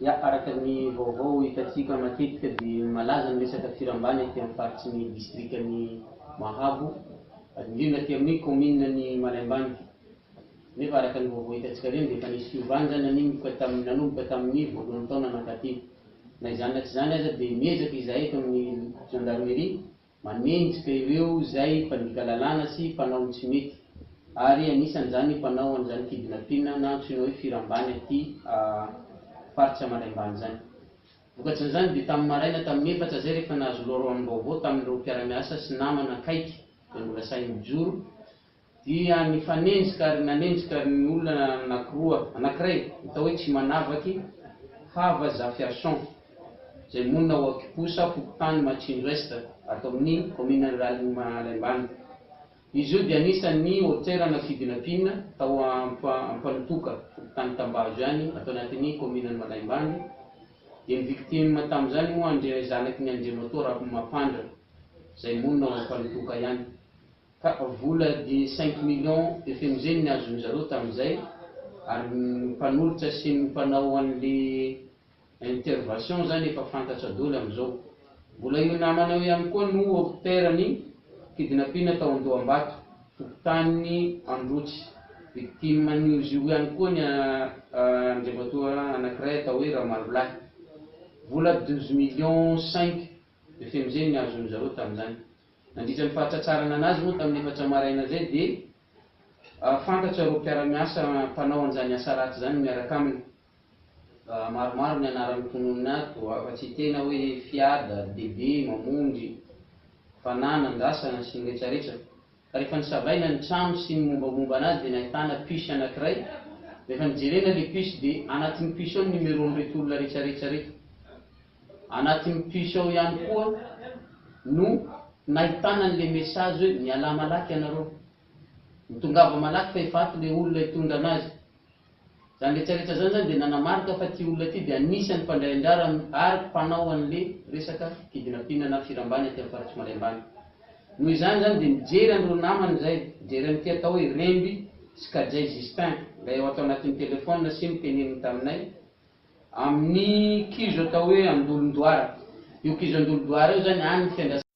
Ya araka ny vaovao hitantsika matetika dia malaza ny resaka firambany aty amin'ny faritsy ny distriktan'ny Mahabo, indrindra aty amin'ny commune ny Malembany. Nefa araka ny vaovao hitantsika reny dia efa nisy fiovana zany nanomboka tamin'ny voalohan'ny taona anakaty. Na izany na tsy izany aza dia miezaka izahay eto amin'ny gendarmerie manenjika ireo izay mpandika lalàna sy mpanao tsy mety, ary anisan'izany mpanao an'izany kidnapping na antsoina hoe firambany aty faritra Malembany zany. Vokatran'izany dia tamin'ny maraina tamin'ny 4 zay rehefa nahazo loroan'ny vaovao tamin'ireo mpiara-miasa sy namana akaiky dia mbola sahy mijoro, dia nifanenjika ary nanenjika ny olona anankiray atao hoe tsy manavaky Hava Zafiason izay monina ao Akiposa Fokontany Matsindro Est ato amin'ny commune rurale Malembany. Izy io dia anisan'ny auteur-na kidnapping tao Ampanotoka Fokontany Tambazo ihany atao anatin'ny commune Malembany. Dia ny victime tamin'izany moa zanaky ny Andriamato Rakomapandra izay monina ao Ampanotoka ihany. Ka vola di 5 millions FMG ny azony zareo tamin'izay, ary ny mpanolotra sy ny mpanao an'le intervention zany efa fantatra daholo amin'izao. Mbola io namana io ihany koa no auteur-ny kidnapping tao Andohambato Fokontany Androtsy, victime n'izy io ihany koa ny Andriamatoa anankiray atao hoe Ramalolahy. Vola 12 millions 5 FMG ny azony zareo tamin'izany. Nandritra ny fahatratsarana anazy moa tamin'ny 4 maraina zay dia fantatra ireo mpiara-miasa mpanao an'izany asa ratsy zany miaraka aminy. Maromaro ny anaran'ny mponina ato, afa-tsy tena hoe Fiada, DB, Mamonjy, Fanana, Andasana sy ny rehetrarehetra. Ka rehefa nisavaina ny trano sy ny mombamomba anazy dia nahitana piso anankiray. Rehefa nijerena le piso dia anatin'ny piso ao ny numéron'ireto olona rehetrarehetra reto. Anatin'ny piso ao ihany koa no nahitana an'le message hoe miala malaky ianareo, mitongava malaky fa efa ato le olona hitondra anazy. Zany rehetrarehetra zany zany dia nanamarika fa ty olona ty dia anisan'ny mpandray anjara ary mpanao an'le resaka kidnapping na firambany aty amin'ny faritsy Malembany. Noho izany zany dia mijery an'ireo namany zay, mijery an'ity atao hoe Remby sy Kajay Justin, ilay ao atao anatin'ny telefona sy miteneniny taminay, amin'ny kizo atao hoe Andolondoara. Io kizo Andolondoara io zany any fiandrasana